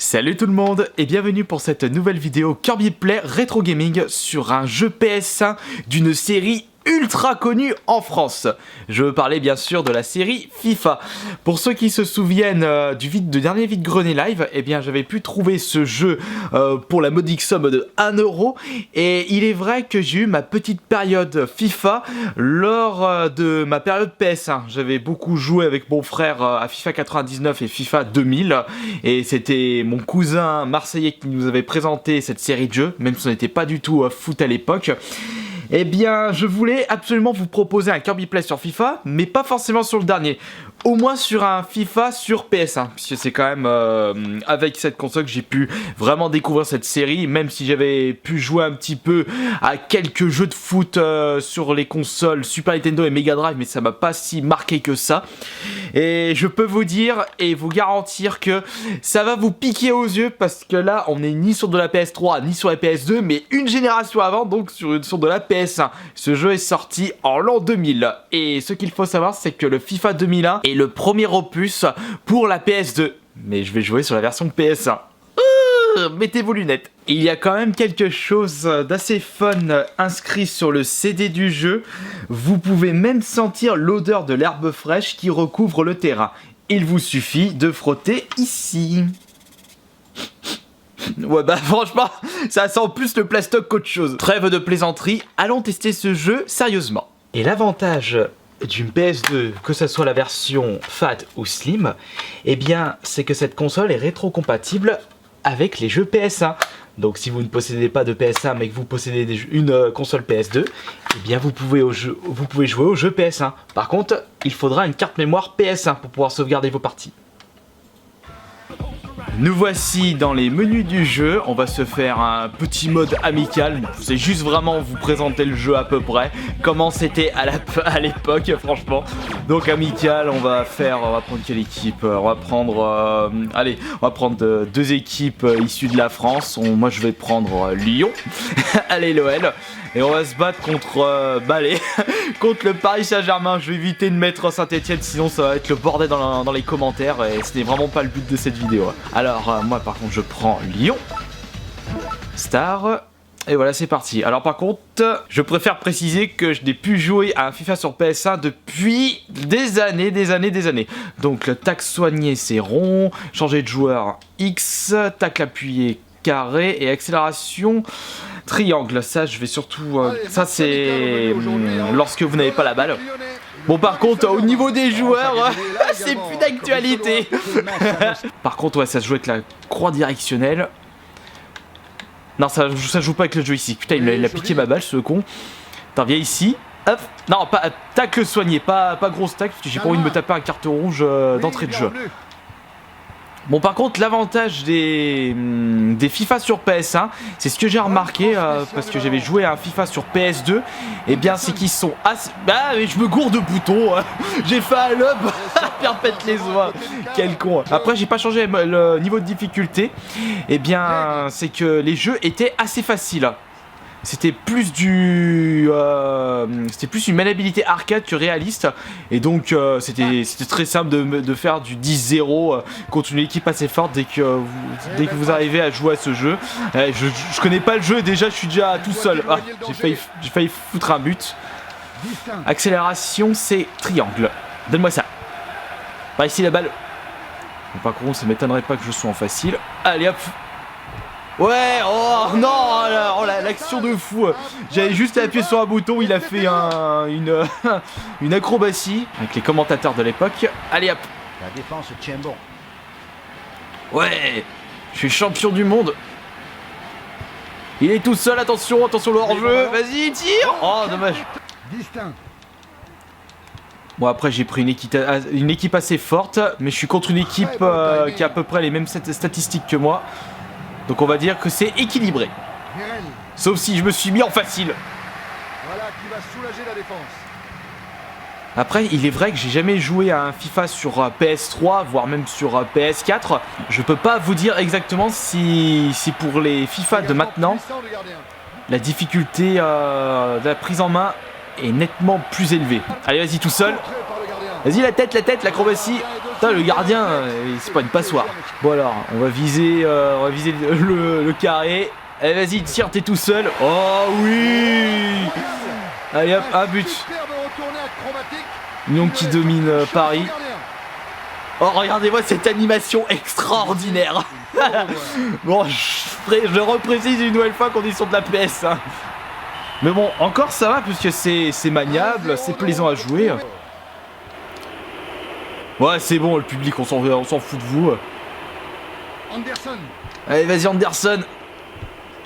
Salut tout le monde et bienvenue pour cette nouvelle vidéo Kirby Play Retro Gaming sur un jeu PS1 d'une série ultra connue en France. Je veux parler bien sûr de la série FIFA. Pour ceux qui se souviennent du dernier vide-grenier live, eh bien j'avais pu trouver ce jeu pour la modique somme de 1€ et il est vrai que j'ai eu ma petite période FIFA lors de ma période PS1. J'avais beaucoup joué avec mon frère à FIFA 99 et FIFA 2000 et c'était mon cousin marseillais qui nous avait présenté cette série de jeux, même si on n'était pas du tout foot à l'époque. Eh bien, je voulais absolument vous proposer un Kirby Play sur FIFA, mais pas forcément sur le dernier. Au moins sur un FIFA sur PS1, puisque c'est quand même avec cette console que j'ai pu vraiment découvrir cette série, même si j'avais pu jouer un petit peu à quelques jeux de foot sur les consoles Super Nintendo et Mega Drive, mais ça m'a pas si marqué que ça. Et je peux vous dire et vous garantir que ça va vous piquer aux yeux, parce que là, on est ni sur de la PS3, ni sur la PS2, mais une génération avant, donc sur de la PS1. Ce jeu est sorti en l'an 2000, et ce qu'il faut savoir, c'est que le FIFA 2001 est le premier opus pour la PS2. Mais je vais jouer sur la version PS1. Mettez vos lunettes. Il y a quand même quelque chose d'assez fun inscrit sur le CD du jeu. Vous pouvez même sentir l'odeur de l'herbe fraîche qui recouvre le terrain. Il vous suffit de frotter ici. Ouais bah franchement, ça sent plus le plastoc qu'autre chose. Trêve de plaisanterie, allons tester ce jeu sérieusement. Et l'avantage d'une PS2, que ce soit la version Fat ou Slim, eh bien c'est que cette console est rétro-compatible avec les jeux PS1. Donc si vous ne possédez pas de PS1 mais que vous possédez une console PS2, eh bien vous pouvez jouer au jeu PS1. Par contre, il faudra une carte mémoire PS1 pour pouvoir sauvegarder vos parties. Nous voici dans les menus du jeu, on va se faire un petit mode amical, c'est juste vraiment vous présenter le jeu à peu près, comment c'était à l'époque franchement. Donc amical, on va prendre quelle équipe? On va prendre, allez, on va prendre deux équipes issues de la France. Moi je vais prendre Lyon, allez l'OL. Et on va se battre contre contre le Paris Saint-Germain. Je vais éviter de mettre Saint-Etienne, sinon ça va être le bordel dans les commentaires. Et ce n'est vraiment pas le but de cette vidéo. Alors moi par contre je prends Lyon. Star. Et voilà, c'est parti. Alors par contre, je préfère préciser que je n'ai plus joué à un FIFA sur PS1 depuis des années. Donc le tac soigné c'est rond, changer de joueur X, tac appuyé carré et accélération triangle. Ça je vais surtout ça c'est lorsque vous n'avez pas la balle. Bon par contre au niveau des joueurs c'est plus d'actualité. Par contre ouais, ça se joue avec la croix directionnelle. Non ça joue pas avec le jeu ici. Putain il a piqué ma balle ce con. Attends viens ici. Hop. Non pas tacle soigné, pas grosse tacle parce que j'ai pas envie de me taper un carton rouge d'entrée de jeu. Bon par contre l'avantage des FIFA sur PS1, c'est ce que j'ai remarqué parce que j'avais joué à un FIFA sur PS2, et bien c'est qu'ils sont assez... Bah mais je me gourde de boutons, j'ai fait un lob, perpète les oies, quel con. Après j'ai pas changé le niveau de difficulté, et bien c'est que les jeux étaient assez faciles. C'était plus c'était plus une maniabilité arcade que réaliste, et donc c'était très simple de faire du 10-0 contre une équipe assez forte dès que vous arrivez à jouer à ce jeu. Je connais pas le jeu et déjà je suis déjà tout seul. Ah, j'ai failli foutre un but. Accélération c'est triangle. Donne-moi ça. Par ici la balle. Bon, par contre ça m'étonnerait pas que je sois en facile. Allez hop. Ouais, oh non, l'action de fou. J'avais juste appuyé sur un bouton, il a fait une acrobatie avec les commentateurs de l'époque. Allez hop. La défense tient bon. Ouais, je suis champion du monde. Il est tout seul, attention le hors-jeu. Vas-y, tire. Oh, dommage. Distinct. Bon après j'ai pris une équipe assez forte, mais je suis contre une équipe qui a à peu près les mêmes statistiques que moi. Donc on va dire que c'est équilibré. Sauf si je me suis mis en facile. Voilà qui va soulager la défense. Après, il est vrai que j'ai jamais joué à un FIFA sur PS3, voire même sur PS4. Je peux pas vous dire exactement si pour les FIFA de maintenant, la difficulté de la prise en main est nettement plus élevée. Allez, vas-y tout seul. Vas-y la tête, l'acrobatie. Putain, le gardien, c'est pas une passoire. Bon alors, on va viser le carré. Allez, vas-y, tire, t'es tout seul. Oh oui. Allez hop, un but. Lyon qui domine Paris. Oh, regardez-moi cette animation extraordinaire. Bon, je reprécise une nouvelle fois qu'on est sur de la PS. Hein. Mais bon, encore ça va puisque c'est maniable, c'est plaisant à jouer. Ouais, c'est bon, le public, on s'en fout de vous. Anderson. Allez, vas-y, Anderson.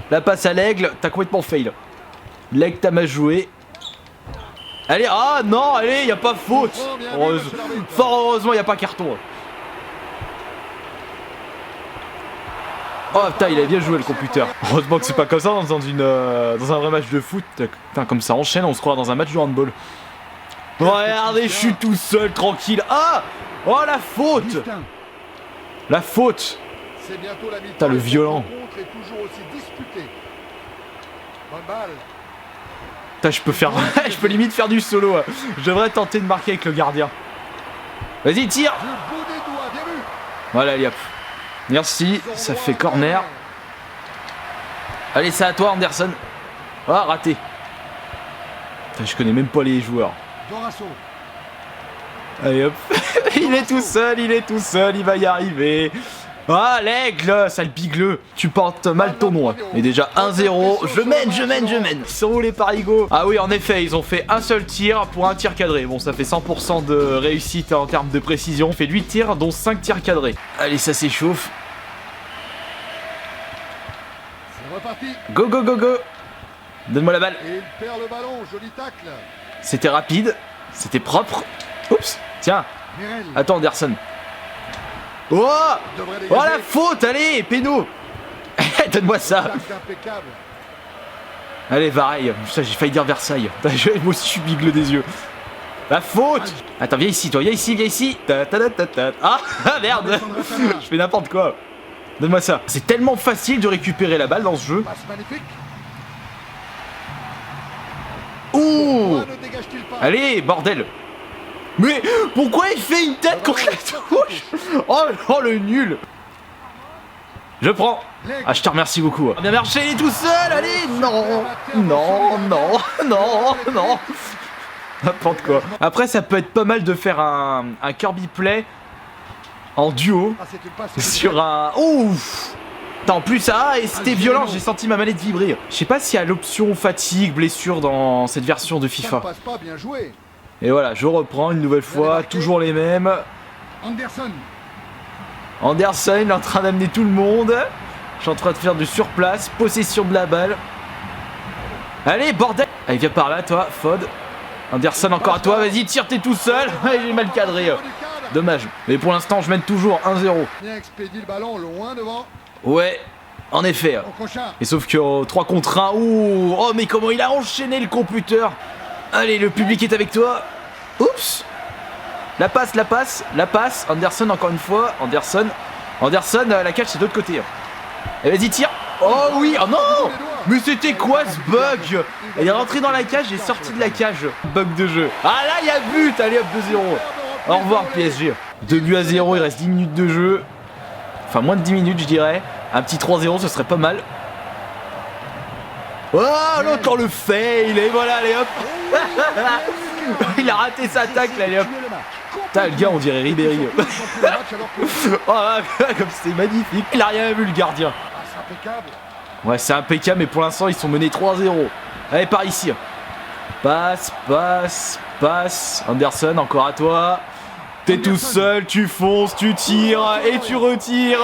La passe à l'aigle, t'as complètement fail. L'aigle, t'as mal joué. Allez, ah non, allez, y a pas faute. Fort heureusement, y a pas carton. Oh putain, il a bien joué le computer. Heureusement que c'est pas comme ça dans un vrai match de foot. Putain, comme ça enchaîne, on se croit dans un match de handball. Regardez, je suis tout seul, tranquille. Ah, oh, la faute. La faute. Putain, le violent. Putain, je peux limite faire du solo. Je devrais tenter de marquer avec le gardien. Vas-y, tire. Voilà, allez hop. Merci, ça fait corner. Allez, c'est à toi, Anderson. Ah, raté. Putain, je connais même pas les joueurs. Allez hop. Il est tout seul, il va y arriver. Ah, l'aigle, sale bigleux. Tu portes mal ton nom. Et déjà 1-0. Je mène. Ils sont où les parigots? Ah oui, en effet, ils ont fait un seul tir pour un tir cadré. Bon, ça fait 100% de réussite en termes de précision. On fait 8 tirs, dont 5 tirs cadrés. Allez, ça s'échauffe. Go. Donne-moi la balle. C'était rapide. C'était propre. Oups, tiens. Attends, Anderson. Oh, la faute, allez, péno. Donne-moi ça. Allez, Vareille. Putain, j'ai failli dire Versailles. Moi aussi, je suis bigleux des yeux. La faute. Attends, viens ici, toi, viens ici. Ah, merde. Je fais n'importe quoi. Donne-moi ça. C'est tellement facile de récupérer la balle dans ce jeu. Ouh. Allez, bordel. Mais pourquoi il fait une tête contre la touche? Oh, le nul. Je prends. Ah, je te remercie beaucoup. Bien marché, il est tout seul. Allez, non. N'importe quoi. Après, ça peut être pas mal de faire un Kirby Play en duo sur un... Ouf. En plus, et c'était violent, j'ai senti ma manette vibrer. Je sais pas s'il y a l'option fatigue, blessure dans cette version de FIFA. Et voilà, je reprends une nouvelle fois, toujours les mêmes. Anderson, il est en train d'amener tout le monde. Je suis en train de faire du surplace, possession de la balle. Allez, bordel. Allez, viens par là, toi, Fod. Anderson, encore à toi, vas-y, tire, t'es tout seul. J'ai mal cadré. Dommage. Mais pour l'instant, je mène toujours 1-0. Ouais, en effet. Et sauf que 3 contre 1. Ouh, oh, mais comment il a enchaîné le computer. Allez, le public est avec toi. Oups. La passe. Anderson, encore une fois. Anderson, la catch, c'est de l'autre côté. Et vas-y, tire. Oh oui, oh non. Mais c'était quoi ce bug? Elle est rentrée dans la cage et sortie de la cage. Bug de jeu. Ah là, il y a but. Allez hop, 2-0. Au revoir, PSG. 2-0, il reste 10 minutes de jeu. Enfin, moins de 10 minutes, je dirais. Un petit 3-0, ce serait pas mal. Oh, l'autre, le fail. Et voilà, allez hop. Il a raté sa tacle, allez hop. Putain, le gars, on dirait Ribéry. Oh, comme c'est magnifique. Il a rien vu, le gardien. Ouais, c'est impeccable, mais pour l'instant, ils sont menés 3-0. Allez, par ici. Passe. Anderson, encore à toi. T'es tout seul, tu fonces, tu tires et tu retires.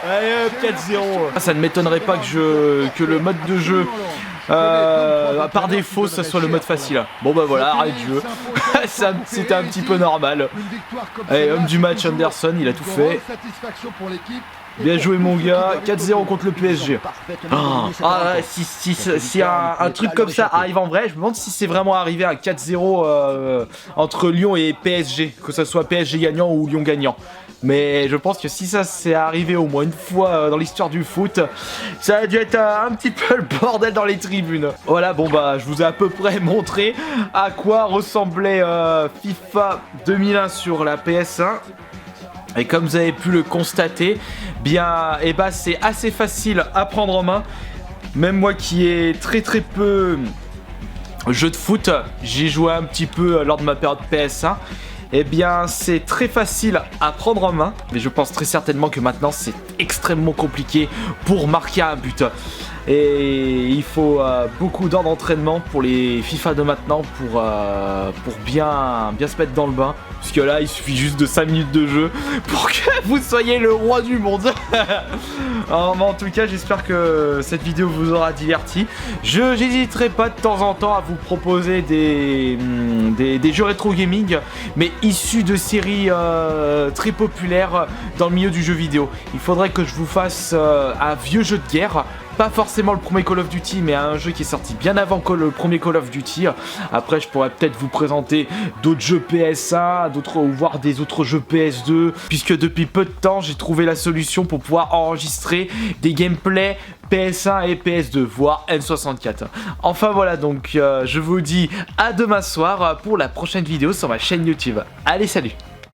Allez hop, 4-0. Ça ne m'étonnerait pas que le mode de jeu par défaut ça soit le mode facile. Bon bah voilà, arrête de jeu. C'était un petit peu normal. Allez, homme du match Anderson, il a tout fait. Bien joué mon gars, 4-0 contre le PSG. Si un truc comme ça arrive en vrai, je me demande si c'est vraiment arrivé à 4-0 entre Lyon et PSG, que ce soit PSG gagnant ou Lyon gagnant. Mais je pense que si ça s'est arrivé au moins une fois dans l'histoire du foot, ça a dû être un petit peu le bordel dans les tribunes. Voilà, bon bah je vous ai à peu près montré à quoi ressemblait FIFA 2001 sur la PS1. Et comme vous avez pu le constater, bien, c'est assez facile à prendre en main. Même moi qui ai très peu jeu de foot, j'ai joué un petit peu lors de ma période PS1. Eh bien, c'est très facile à prendre en main, mais je pense très certainement que maintenant c'est extrêmement compliqué pour marquer un but. Et il faut beaucoup d'heures d'entraînement pour les FIFA de maintenant pour bien se mettre dans le bain. Parce que là, il suffit juste de 5 minutes de jeu pour que vous soyez le roi du monde. En tout cas, j'espère que cette vidéo vous aura diverti. Je n'hésiterai pas de temps en temps à vous proposer des jeux rétro gaming, mais issus de séries très populaires dans le milieu du jeu vidéo. Il faudrait que je vous fasse un vieux jeu de guerre. Pas forcément le premier Call of Duty, mais un jeu qui est sorti bien avant que le premier Call of Duty. Après, je pourrais peut-être vous présenter d'autres jeux PS1, voire des autres jeux PS2, puisque depuis peu de temps, j'ai trouvé la solution pour pouvoir enregistrer des gameplays PS1 et PS2, voire N64. Enfin voilà, donc je vous dis à demain soir pour la prochaine vidéo sur ma chaîne YouTube. Allez, salut!